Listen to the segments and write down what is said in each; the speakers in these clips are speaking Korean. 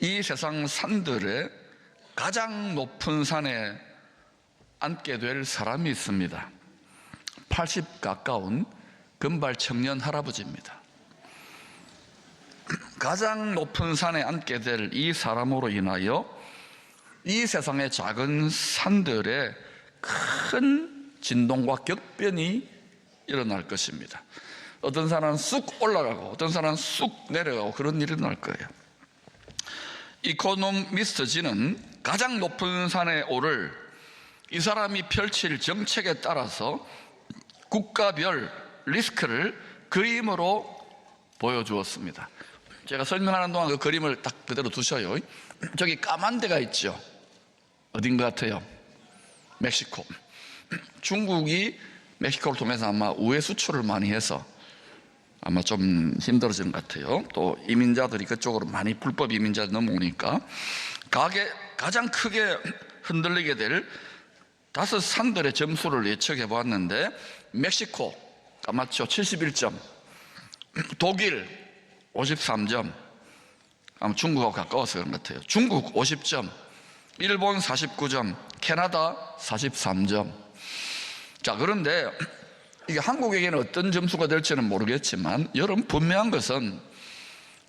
이 세상 산들의 가장 높은 산에 앉게 될 사람이 있습니다. 80 가까운 금발 청년 할아버지입니다. 가장 높은 산에 앉게 될 이 사람으로 인하여 이 세상의 작은 산들에 큰 진동과 격변이 일어날 것입니다. 어떤 사람은 쑥 올라가고 어떤 사람은 쑥 내려가고 그런 일이 일어날 거예요. 이코노미스트지는 가장 높은 산에 오를 이 사람이 펼칠 정책에 따라서 국가별 리스크를 그림으로 보여주었습니다. 제가 설명하는 동안 그 그림을 딱 그대로 두셔요. 저기 까만 데가 있죠. 어딘 것 같아요? 멕시코. 중국이 멕시코를 통해서 아마 우회 수출을 많이 해서 아마 좀 힘들어진 것 같아요. 또 이민자들이 그쪽으로 많이 불법 이민자들이 넘어오니까 가장 크게 흔들리게 될 5 산들의 점수를 예측해 보았는데, 멕시코 맞죠? 71점, 독일 53점, 아마 중국하고 가까워서 그런 것 같아요. 중국 50점, 일본 49점, 캐나다 43점. 자, 그런데 이게 한국에게는 어떤 점수가 될지는 모르겠지만 여러분, 분명한 것은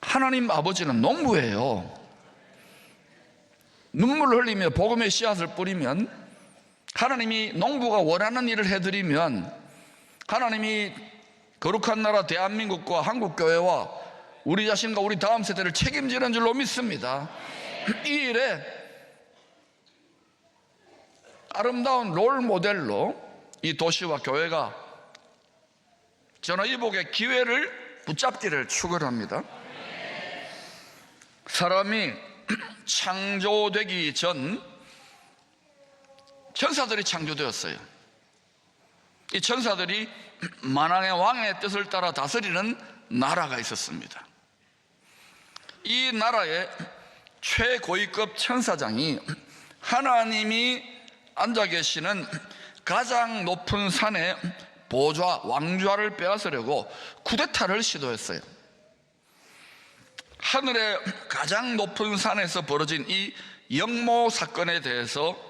하나님 아버지는 농부예요. 눈물을 흘리며 복음의 씨앗을 뿌리면, 하나님이 농부가 원하는 일을 해드리면 하나님이 거룩한 나라 대한민국과 한국교회와 우리 자신과 우리 다음 세대를 책임지는 줄로 믿습니다. 이 일에 아름다운 롤 모델로 이 도시와 교회가 전화위복의 기회를 붙잡기를 축원합니다. 사람이 창조되기 전 천사들이 창조되었어요. 이 천사들이 만왕의 왕의 뜻을 따라 다스리는 나라가 있었습니다. 이 나라의 최고위급 천사장이 하나님이 앉아 계시는 가장 높은 산에 보좌, 왕좌를 빼앗으려고 쿠데타를 시도했어요. 하늘의 가장 높은 산에서 벌어진 이 영모 사건에 대해서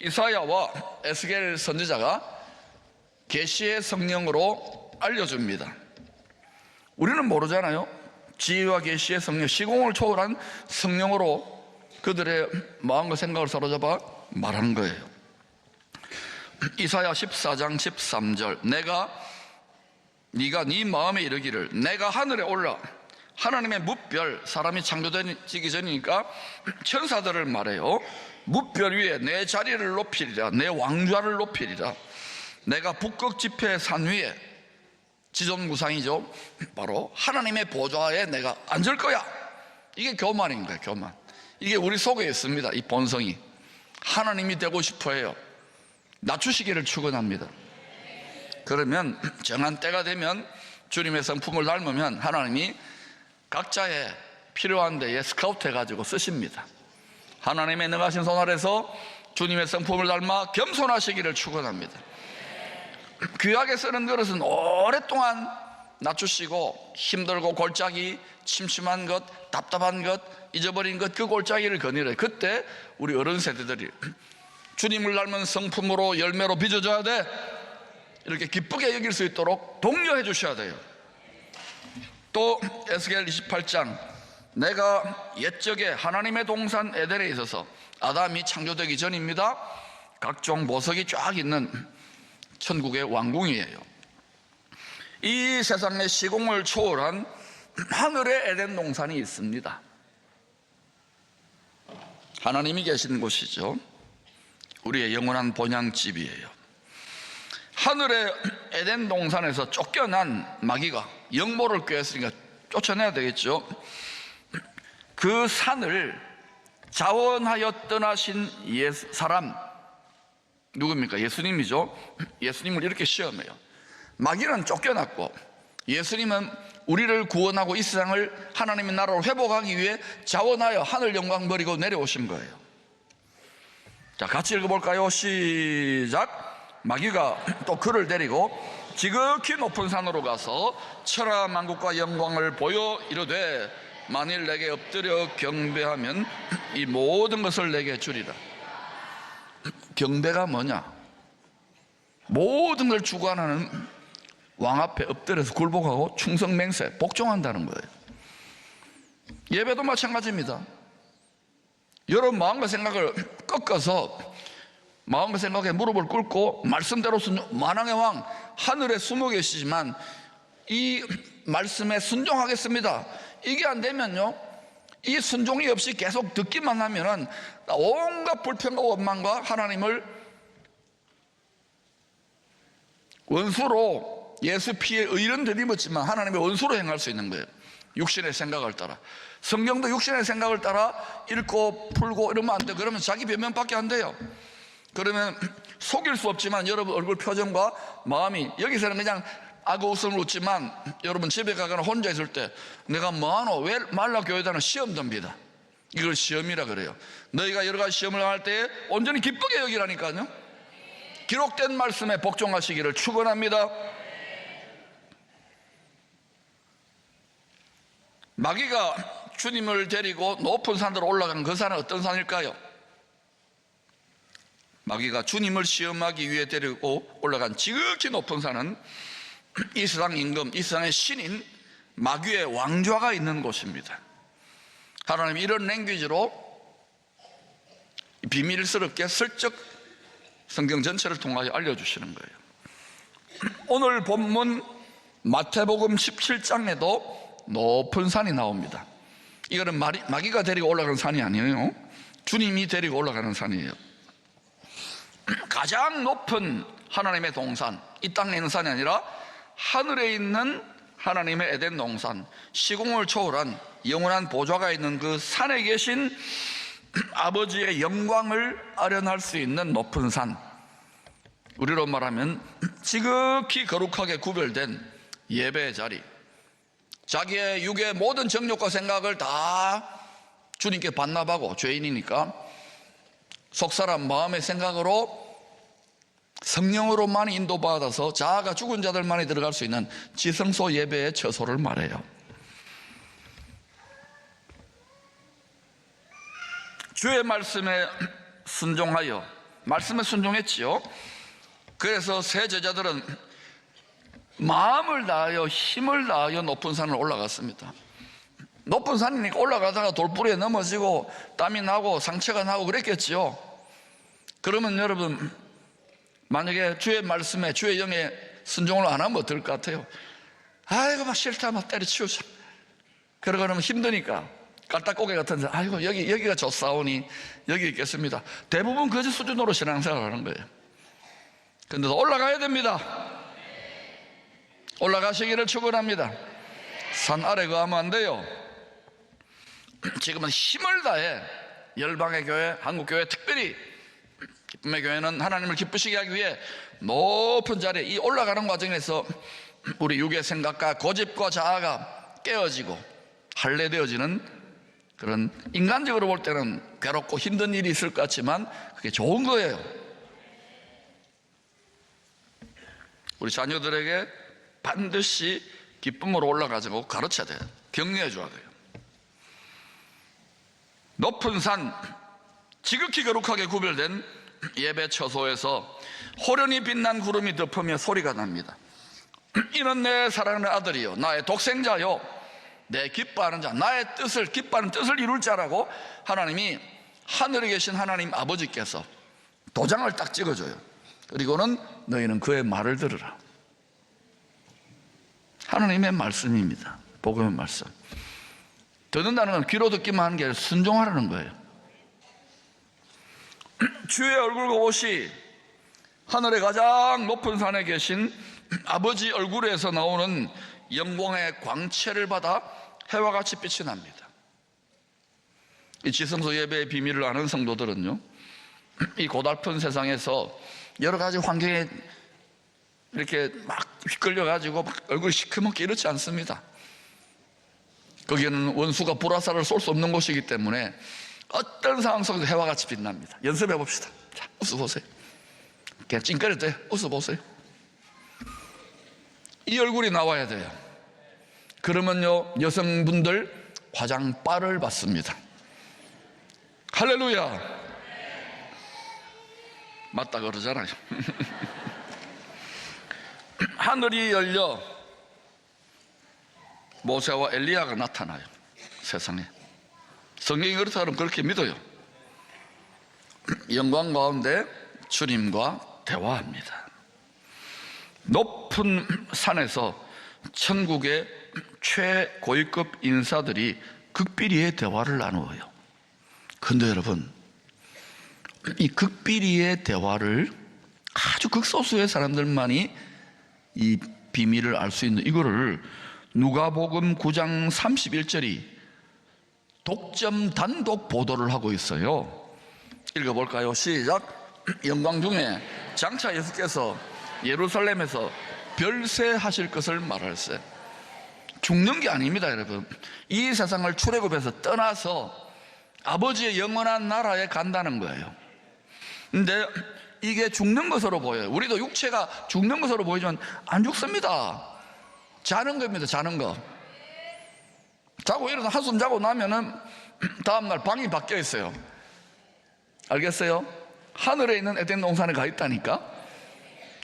이사야와 에스겔 선지자가 계시의 성령으로 알려줍니다. 우리는 모르잖아요. 지혜와 계시의 성령, 시공을 초월한 성령으로 그들의 마음과 생각을 사로잡아 말하는 거예요. 이사야 14장 13절, 네가 네 마음에 이르기를 내가 하늘에 올라, 하나님의 뭇별, 사람이 창조되기 전이니까 천사들을 말해요. 뭇별 위에 내 자리를 높이리라, 내 왕좌를 높이리라. 내가 북극 지폐 산 위에, 지존구상이죠, 바로 하나님의 보좌에 내가 앉을 거야. 이게 교만인 거예요. 교만. 이게 우리 속에 있습니다. 이 본성이 하나님이 되고 싶어 해요. 낮추시기를 축원합니다. 그러면 정한 때가 되면 주님의 성품을 닮으면 하나님이 각자의 필요한 데에 스카우트 해가지고 쓰십니다. 하나님의 능하신 손 아래서 주님의 성품을 닮아 겸손하시기를 축원합니다. 귀하게 쓰는 그릇은 오랫동안 낮추시고 힘들고 골짜기, 침침한 것, 답답한 것, 잊어버린 것, 그 골짜기를 거니래. 그때 우리 어른 세대들이 주님을 닮은 성품으로 열매로 빚어줘야 돼, 이렇게 기쁘게 여길 수 있도록 독려해 주셔야 돼요. 또 에스겔 28장, 내가 옛적에 하나님의 동산 에덴에 있어서 아담이 창조되기 전입니다. 각종 보석이 쫙 있는 천국의 왕궁이에요. 이 세상의 시공을 초월한 하늘의 에덴 동산이 있습니다. 하나님이 계시는 곳이죠. 우리의 영원한 본향집이에요. 하늘의 에덴 동산에서 쫓겨난 마귀가 영모를 꾀했으니까 쫓아내야 되겠죠. 그 산을 자원하여 떠나신 사람 누굽니까? 예수님이죠. 예수님을 이렇게 시험해요. 마귀는 쫓겨났고 예수님은 우리를 구원하고 이 세상을 하나님의 나라로 회복하기 위해 자원하여 하늘 영광 버리고 내려오신 거예요. 자, 같이 읽어볼까요? 시작. 마귀가 또 그를 데리고 지극히 높은 산으로 가서 천하만국과 영광을 보여 이르되 만일 내게 엎드려 경배하면 이 모든 것을 내게 주리라. 경배가 뭐냐? 모든 걸 주관하는 왕 앞에 엎드려서 굴복하고 충성맹세, 복종한다는 거예요. 예배도 마찬가지입니다. 여러분 마음과 생각을 꺾어서 마음과 생각에 무릎을 꿇고 말씀대로 만왕의 왕 하늘에 숨어 계시지만 이 말씀에 순종하겠습니다. 이게 안 되면요, 이 순종이 없이 계속 듣기만 하면은 온갖 불평과 원망과 하나님을 원수로, 예수 피해 의는 되입었지만 하나님의 원수로 행할 수 있는 거예요. 육신의 생각을 따라. 성경도 육신의 생각을 따라 읽고 풀고 이러면 안 돼. 그러면 자기 변명밖에 안 돼요. 그러면 속일 수 없지만 여러분 얼굴 표정과 마음이, 여기서는 그냥 아구 웃음을 웃지만 여러분 집에 가거나 혼자 있을 때 내가 뭐하노? 왜 말라 교회다는 시험 듭니다. 이걸 시험이라 그래요. 너희가 여러 가지 시험을 할 때 온전히 기쁘게 여기라니까요. 기록된 말씀에 복종하시기를 축원합니다. 마귀가 주님을 데리고 높은 산으로 올라간 그 산은 어떤 산일까요? 마귀가 주님을 시험하기 위해 데리고 올라간 지극히 높은 산은 이 세상 임금, 이 세상의 신인 마귀의 왕좌가 있는 곳입니다. 하나님이 이런 랭귀지로 비밀스럽게 슬쩍 성경 전체를 통하여 알려주시는 거예요. 오늘 본문 마태복음 17장에도 높은 산이 나옵니다. 이거는 마귀가 데리고 올라가는 산이 아니에요. 주님이 데리고 올라가는 산이에요. 가장 높은 하나님의 동산, 이 땅에 있는 산이 아니라 하늘에 있는 하나님의 에덴 동산, 시공을 초월한 영원한 보좌가 있는 그 산에 계신 아버지의 영광을 아련할 수 있는 높은 산, 우리로 말하면 지극히 거룩하게 구별된 예배의 자리, 자기의 육의 모든 정욕과 생각을 다 주님께 반납하고, 죄인이니까 속사람 마음의 생각으로 성령으로만 인도받아서 자아가 죽은 자들만이 들어갈 수 있는 지성소 예배의 처소를 말해요. 주의 말씀에 순종하여, 말씀에 순종했지요. 그래서 세 제자들은 마음을 다하여 힘을 다하여 높은 산을 올라갔습니다. 높은 산이니까 올라가다가 돌부리에 넘어지고 땀이 나고 상처가 나고 그랬겠죠. 그러면 여러분, 만약에 주의 말씀에, 주의 영에 순종을 안 하면 어떨 것 같아요? 아이고 막 싫다, 막 때려치우자. 그러면 힘드니까 깔딱고개 같은 데, 아이고 여기가 좋사오니 여기 있겠습니다. 대부분 그 수준으로 신앙생활을 하는 거예요. 근데 올라가야 됩니다. 올라가시기를 축원합니다. 산 아래 거하면 안 돼요. 지금은 힘을 다해 열방의 교회, 한국교회, 특별히 기쁨의 교회는 하나님을 기쁘시게 하기 위해 높은 자리에, 이 올라가는 과정에서 우리 육의 생각과 고집과 자아가 깨어지고 할례되어지는 그런, 인간적으로 볼 때는 괴롭고 힘든 일이 있을 것 같지만 그게 좋은 거예요. 우리 자녀들에게 반드시 기쁨으로 올라가자고 가르쳐야 돼요. 격려해 줘야 돼요. 높은 산, 지극히 거룩하게 구별된 예배 처소에서 호련히 빛난 구름이 덮으며 소리가 납니다. 이는 내 사랑하는 아들이요, 나의 독생자요, 내 기뻐하는 자, 나의 뜻을, 기뻐하는 뜻을 이룰 자라고 하나님이, 하늘에 계신 하나님 아버지께서 도장을 딱 찍어줘요. 그리고는 너희는 그의 말을 들으라. 하나님의 말씀입니다. 복음의 말씀. 듣는다는 건 귀로 듣기만 하는 게 아니라 순종하라는 거예요. 주의 얼굴과 옷이 하늘의 가장 높은 산에 계신 아버지 얼굴에서 나오는 영광의 광채를 받아 해와 같이 빛이 납니다. 이 지성소 예배의 비밀을 아는 성도들은요, 이 고달픈 세상에서 여러 가지 환경에 이렇게 막 휘끌려가지고 막 얼굴이 시커멓게 이렇지 않습니다. 거기에는 원수가 불화살을 쏠 수 없는 곳이기 때문에 어떤 상황 속에서 해와 같이 빛납니다. 연습해 봅시다. 자, 웃어보세요. 그냥 찡그릴 때 웃어보세요. 이 얼굴이 나와야 돼요. 그러면요, 여성분들 화장빨을 받습니다. 할렐루야. 맞다 그러잖아요. 하늘이 열려 모세와 엘리야가 나타나요. 세상에. 성경이 그렇다면 그렇게 믿어요. 영광 가운데 주님과 대화합니다. 높은 산에서 천국의 최고위급 인사들이 극비리의 대화를 나누어요. 그런데 여러분, 이 극비리의 대화를 아주 극소수의 사람들만이 이 비밀을 알 수 있는 이거를 누가복음 9장 31절이 독점 단독 보도를 하고 있어요. 읽어볼까요? 시작. 영광 중에 장차 예수께서 예루살렘에서 별세하실 것을 말할세. 죽는 게 아닙니다, 여러분. 이 세상을 출애굽해서 떠나서 아버지의 영원한 나라에 간다는 거예요. 근데 이게 죽는 것으로 보여요. 우리도 육체가 죽는 것으로 보이지만 안 죽습니다. 자는 겁니다. 자는 거. 자고 일어나 한숨 자고 나면은 다음날 방이 바뀌어 있어요. 알겠어요? 하늘에 있는 에덴 동산에 가 있다니까.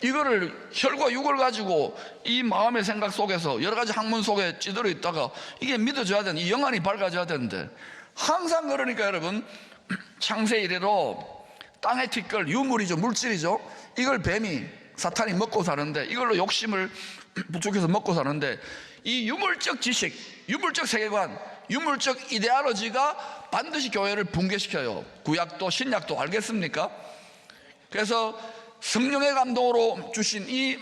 이거를 혈과 육을 가지고 이 마음의 생각 속에서 여러 가지 학문 속에 찌들어 있다가 이게 믿어져야 되는, 이 영안이 밝아져야 되는데 항상 그러니까 여러분, 창세 이래로 땅의 티끌, 유물이죠, 물질이죠. 이걸 뱀이, 사탄이 먹고 사는데, 이걸로 욕심을 부추겨서 먹고 사는데, 이 유물적 지식, 유물적 세계관, 유물적 이데올로지가 반드시 교회를 붕괴시켜요. 구약도 신약도. 알겠습니까? 그래서 성령의 감동으로 주신 이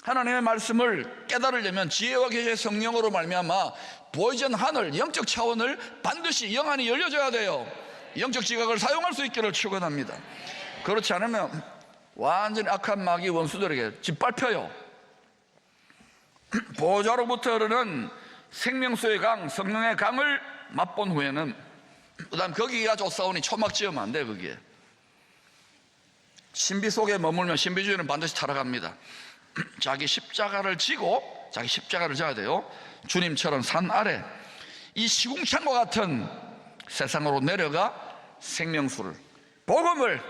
하나님의 말씀을 깨달으려면 지혜와 계시의 성령으로 말미암아 보이전 하늘, 영적 차원을 반드시 영안이 열려져야 돼요. 영적 지각을 사용할 수 있기를 축원합니다. 그렇지 않으면 완전히 악한 마귀 원수들에게 짓밟혀요. 보좌로부터 흐르는 생명수의 강, 성령의 강을 맛본 후에는 그다음 거기가 쫓아오니 초막 지으면 안 돼. 거기에 신비 속에 머물면 신비주의는 반드시 타락합니다. 자기 십자가를 지고, 자기 십자가를 져야 돼요. 주님처럼 산 아래 이 시궁창과 같은 세상으로 내려가 생명수를, 복음을,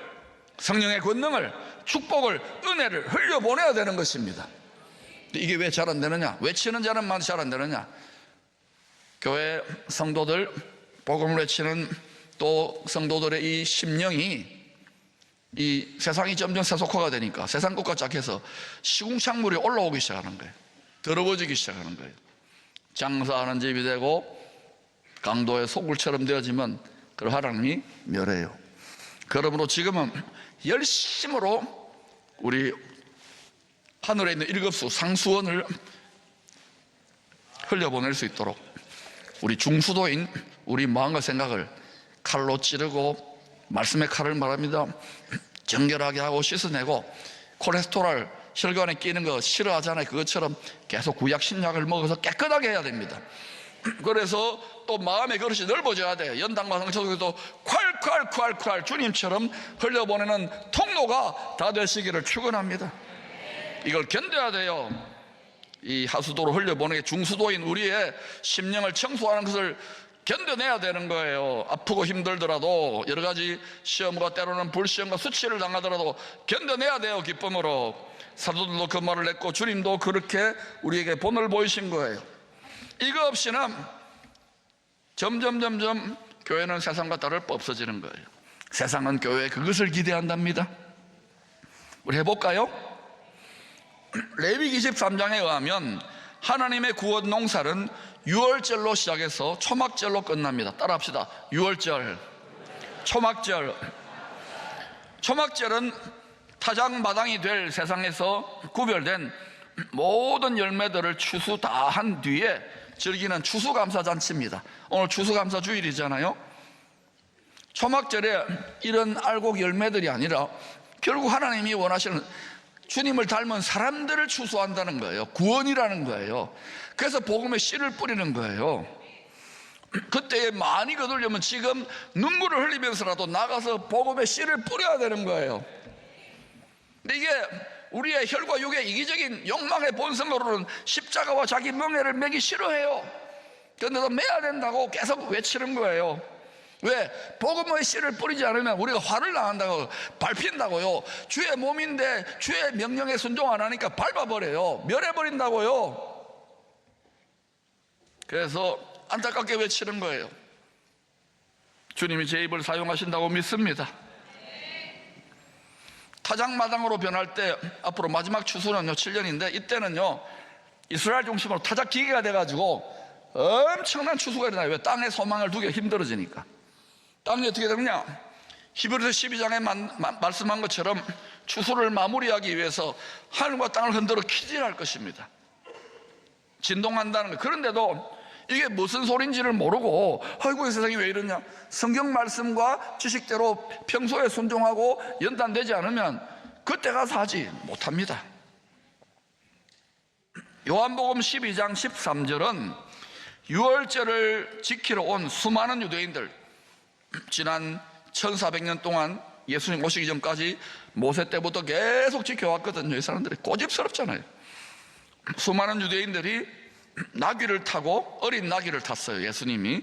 성령의 권능을, 축복을, 은혜를 흘려보내야 되는 것입니다. 이게 왜 잘 안 되느냐? 외치는 자는만 잘 안 되느냐? 교회 성도들, 복음을 외치는 또 성도들의 이 심령이, 이 세상이 점점 세속화가 되니까 세상 것과 짝해서 시궁창물이 올라오기 시작하는 거예요. 더러워지기 시작하는 거예요. 장사하는 집이 되고 강도의 소굴처럼 되어지면 그 하나님이 멸해요. 그러므로 지금은 열심으로 우리 하늘에 있는 일급수 상수원을 흘려보낼 수 있도록 우리 중수도인 우리 마음과 생각을 칼로 찌르고, 말씀의 칼을 말합니다, 정결하게 하고 씻어내고, 콜레스테롤 혈관에 끼는 거 싫어하잖아요. 그것처럼 계속 구약 신약을 먹어서 깨끗하게 해야 됩니다. 그래서 또 마음의 그릇이 넓어져야 돼요. 연단과 상처 속에도 콸콸콸콸 주님처럼 흘려보내는 통로가 다 되시기를 축원합니다. 이걸 견뎌야 돼요. 이 하수도로 흘려보내게 중수도인 우리의 심령을 청소하는 것을 견뎌내야 되는 거예요. 아프고 힘들더라도, 여러 가지 시험과 때로는 불시험과 수치를 당하더라도 견뎌내야 돼요. 기쁨으로. 사도들도 그 말을 했고 주님도 그렇게 우리에게 본을 보이신 거예요. 이거 없이는 점점 교회는 세상과 다를 바 없어지는 거예요. 세상은 교회에 그것을 기대한답니다. 우리 해볼까요? 레위기 23장에 의하면 하나님의 구원 농사는 유월절로 시작해서 초막절로 끝납니다. 따라합시다. 유월절, 초막절. 초막절은 타작마당이 될 세상에서 구별된 모든 열매들을 추수 다 한 뒤에 즐기는 추수감사잔치입니다. 오늘 추수감사주일이잖아요. 초막절에 이런 알곡 열매들이 아니라 결국 하나님이 원하시는 주님을 닮은 사람들을 추수한다는 거예요. 구원이라는 거예요. 그래서 복음의 씨를 뿌리는 거예요. 그때에 많이 거두려면 지금 눈물을 흘리면서라도 나가서 복음의 씨를 뿌려야 되는 거예요. 근데 이게 우리의 혈과 육의 이기적인 욕망의 본성으로는 십자가와 자기 명예를 매기 싫어해요. 그런데도 매야 된다고 계속 외치는 거예요. 왜? 복음의 씨를 뿌리지 않으면 우리가 화를 당한다고, 밟힌다고요. 주의 몸인데 주의 명령에 순종 안 하니까 밟아버려요. 멸해버린다고요. 그래서 안타깝게 외치는 거예요. 주님이 제 입을 사용하신다고 믿습니다. 타작마당으로 변할 때, 앞으로 마지막 추수는요 7년인데, 이때는요 이스라엘 중심으로 타작 기계가 돼가지고 엄청난 추수가 일어나요. 왜? 땅에 소망을 두기가 힘들어지니까. 땅이 어떻게 되느냐? 히브리서 12장에 말씀한 것처럼 추수를 마무리하기 위해서 하늘과 땅을 흔들어 키진할 것입니다. 진동한다는 거. 그런데도 이게 무슨 소린지를 모르고, 아이고 이 세상이 왜 이러냐, 성경 말씀과 지식대로 평소에 순종하고 연단되지 않으면 그때 가서 하지 못합니다. 요한복음 12장 13절은 유월절을 지키러 온 수많은 유대인들, 지난 1400년 동안 예수님 오시기 전까지 모세 때부터 계속 지켜왔거든요. 이 사람들이 고집스럽잖아요. 수많은 유대인들이 나귀를 타고, 어린 나귀를 탔어요. 예수님이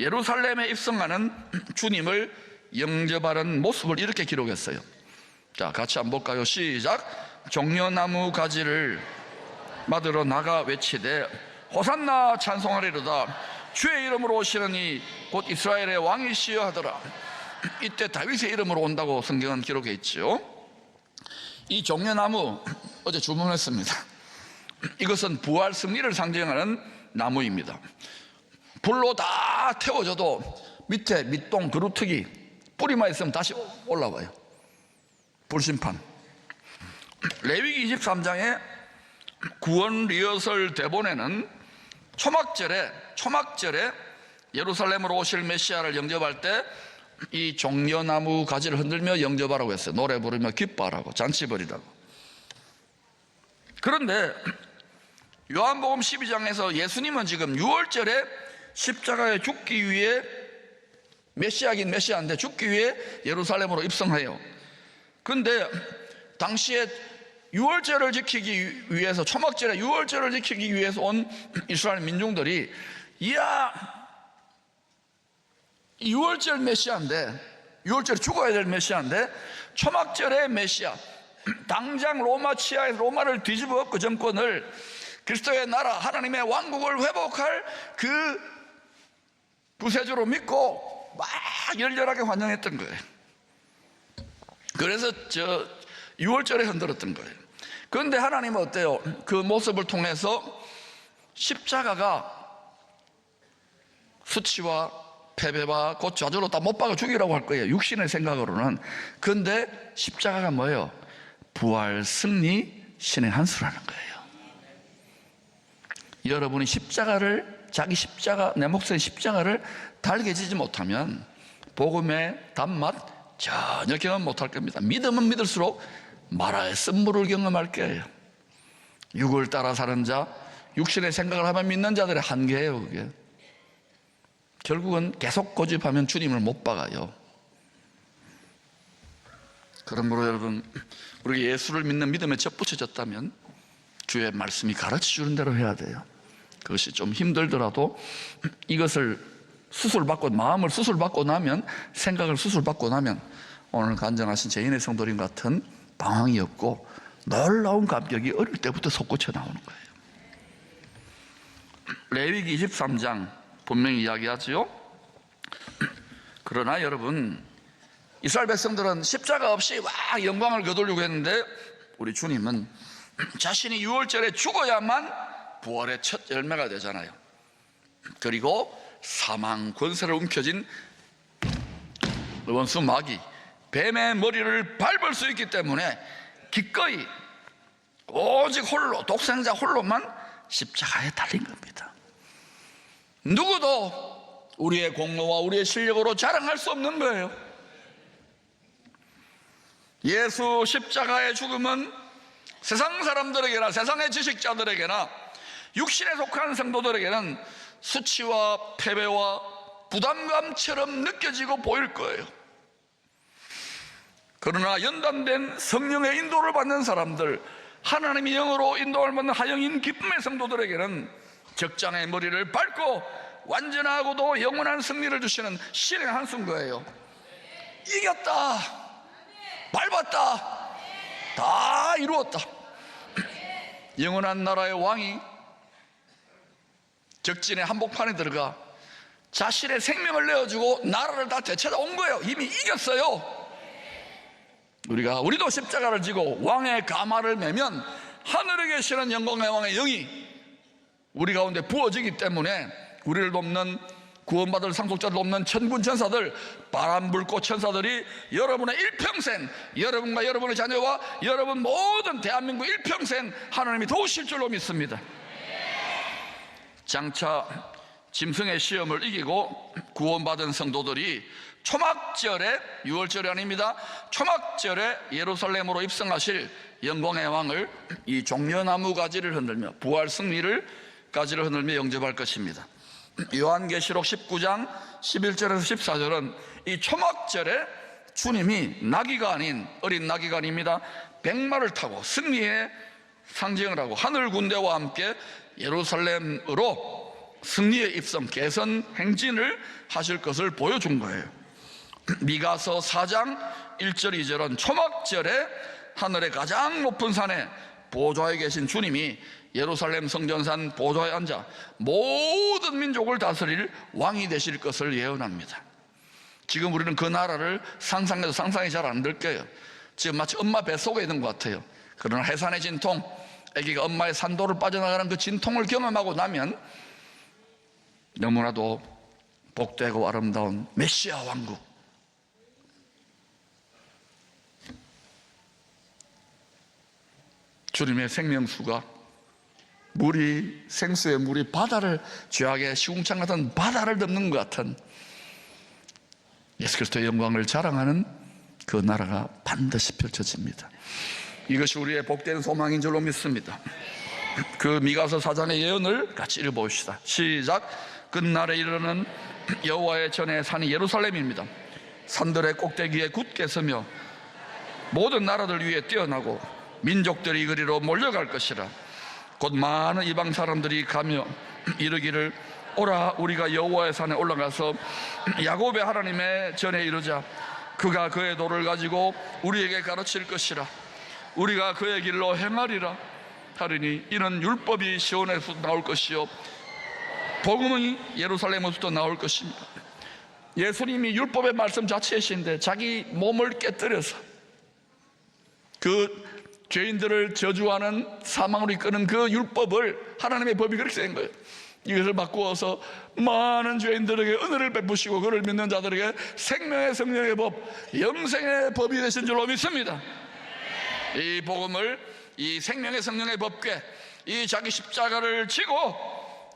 예루살렘에 입성하는 주님을 영접하는 모습을 이렇게 기록했어요. 자, 같이 한번 볼까요? 시작. 종려나무 가지를 받으러 나가 외치되 호산나 찬송하리로다. 주의 이름으로 오시느니 곧 이스라엘의 왕이시여 하더라. 이때 다윗의 이름으로 온다고 성경은 기록해 있죠. 이 종려나무 어제 주문했습니다. 이것은 부활 승리를 상징하는 나무입니다. 불로 다 태워져도 밑에 밑동 그루트기 뿌리만 있으면 다시 올라와요. 불심판. 레위기 23장의 구원 리허설 대본에는 초막절에 예루살렘으로 오실 메시아를 영접할 때 이 종려나무 가지를 흔들며 영접하라고 했어요. 노래 부르며 기뻐하라고, 잔치 벌이라고. 그런데 요한복음 12장에서 예수님은 지금 6월절에 십자가에 죽기 위해, 메시아긴 메시아인데 죽기 위해 예루살렘으로 입성해요. 그런데 당시에 6월절을 지키기 위해서, 초막절에 6월절을 지키기 위해서 온 이스라엘 민중들이, 이야 6월절 메시아인데, 6월절에 죽어야 될 메시아인데 초막절의 메시아, 당장 로마 치하에서 로마를 뒤집어 엎고 정권을, 그리스도의 나라 하나님의 왕국을 회복할 그 구세주로 믿고 막 열렬하게 환영했던 거예요. 그래서 6월절에 흔들었던 거예요. 그런데 하나님은 어때요? 그 모습을 통해서 십자가가 수치와 패배와 곧 좌절로 다 못 박아 죽이라고 할 거예요, 육신의 생각으로는. 그런데 십자가가 뭐예요? 부활 승리 신의 한 수라는 거예요. 여러분이 십자가를, 자기 십자가, 내 목숨의 십자가를 달게 지지 못하면 복음의 단맛 전혀 경험 못할 겁니다. 믿으면 믿을수록 마라의 쓴물을 경험할 거예요. 육을 따라 사는 자, 육신의 생각을 하면 믿는 자들의 한계예요. 그게 결국은 계속 고집하면 주님을 못 박아요. 그러므로 여러분, 우리가 예수를 믿는 믿음에 접붙여졌다면 주의 말씀이 가르쳐주는 대로 해야 돼요. 그것이 좀 힘들더라도 이것을 수술받고, 마음을 수술받고 나면, 생각을 수술받고 나면 오늘 간증하신 제인의 성도님 같은 방황이 없고 놀라운 감격이 어릴 때부터 솟구쳐 나오는 거예요. 레위기 23장 분명히 이야기하지요. 그러나 여러분, 이스라엘 백성들은 십자가 없이 막 영광을 거두려고 했는데 우리 주님은 자신이 6월절에 죽어야만 부활의 첫 열매가 되잖아요. 그리고 사망 권세를 움켜쥔 원수 마귀, 뱀의 머리를 밟을 수 있기 때문에 기꺼이 오직 홀로, 독생자 홀로만 십자가에 달린 겁니다. 누구도 우리의 공로와 우리의 실력으로 자랑할 수 없는 거예요. 예수 십자가의 죽음은 세상 사람들에게나 세상의 지식자들에게나 육신에 속한 성도들에게는 수치와 패배와 부담감처럼 느껴지고 보일 거예요. 그러나 연단된 성령의 인도를 받는 사람들, 하나님의 영으로 인도를 받는 하영인 기쁨의 성도들에게는 적장의 머리를 밟고 완전하고도 영원한 승리를 주시는 신의 한 수인 거예요. 이겼다, 밟았다, 다 이루었다. 영원한 나라의 왕이 적진의 한복판에 들어가 자신의 생명을 내어주고 나라를 다 되찾아온 거예요. 이미 이겼어요. 우리도 십자가를 지고 왕의 가마를 매면 하늘에 계시는 영광의 왕의 영이 우리 가운데 부어지기 때문에 우리를 돕는, 구원받을 상속자를 돕는 천군 천사들, 바람 불꽃 천사들이 여러분의 일평생, 여러분과 여러분의 자녀와 여러분 모든 대한민국 일평생 하나님이 도우실 줄로 믿습니다. 장차 짐승의 시험을 이기고 구원받은 성도들이 초막절에, 6월절이 아닙니다, 초막절에 예루살렘으로 입성하실 영광의 왕을 이 종려나무 가지를 흔들며, 부활 승리를 가지를 흔들며 영접할 것입니다. 요한계시록 19장 11절에서 14절은 이 초막절에 주님이 나귀가 아닌, 어린 나귀가 아닙니다, 백마를 타고 승리의 상징을 하고 하늘 군대와 함께 예루살렘으로 승리의 입성, 개선 행진을 하실 것을 보여준 거예요. 미가서 4장 1절 2절은 초막절에 하늘의 가장 높은 산에 보좌에 계신 주님이 예루살렘 성전산 보좌에 앉아 모든 민족을 다스릴 왕이 되실 것을 예언합니다. 지금 우리는 그 나라를 상상해도 상상이 잘 안 될 거예요. 지금 마치 엄마 뱃속에 있는 것 같아요. 그러나 해산의 진통, 아기가 엄마의 산도를 빠져나가는 그 진통을 경험하고 나면 너무나도 복되고 아름다운 메시아 왕국, 주님의 생명수가 물이, 생수의 물이 바다를, 죄악의 시궁창 같은 바다를 덮는 것 같은 예수 그리스도의 영광을 자랑하는 그 나라가 반드시 펼쳐집니다. 이것이 우리의 복된 소망인 줄로 믿습니다. 그 미가서 4장의 예언을 같이 읽어봅시다. 시작. 끝날에 이르는 여호와의 전의 산이 예루살렘입니다. 산들의 꼭대기에 굳게 서며 모든 나라들 위에 뛰어나고 민족들이 그리로 몰려갈 것이라. 곧 많은 이방 사람들이 가며 이르기를 오라, 우리가 여호와의 산에 올라가서 야곱의 하나님의 전에 이르자. 그가 그의 도를 가지고 우리에게 가르칠 것이라. 우리가 그의 길로 행하리라 하리니 이는 율법이 시온에서 나올 것이요 복음이 예루살렘에서도 나올 것입니다. 예수님이 율법의 말씀 자체이신데 자기 몸을 깨뜨려서 그 죄인들을 저주하는 사망으로 이끄는 그 율법을, 하나님의 법이 그렇게 된 거예요. 이것을 바꾸어서 많은 죄인들에게 은혜를 베푸시고 그를 믿는 자들에게 생명의 성령의 법, 영생의 법이 되신 줄로 믿습니다. 이 복음을, 이 생명의 성령의 법궤, 이 자기 십자가를 지고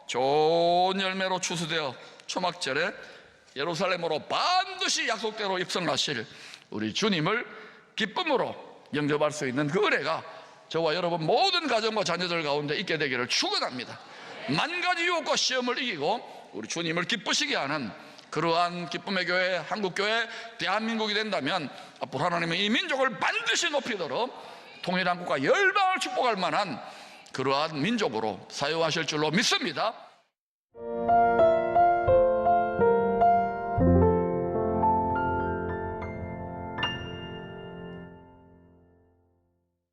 좋은 열매로 추수되어 초막절에 예루살렘으로 반드시 약속대로 입성하실 우리 주님을 기쁨으로 영접할 수 있는 그 은혜가 저와 여러분 모든 가정과 자녀들 가운데 있게 되기를 축원합니다. 만 가지 유혹과 시험을 이기고 우리 주님을 기쁘시게 하는 그러한 기쁨의 교회, 한국교회, 대한민국이 된다면 앞으로 하나님은 이 민족을 반드시 높이도록 통일한 국가 열방을 축복할 만한 그러한 민족으로 사용하실 줄로 믿습니다.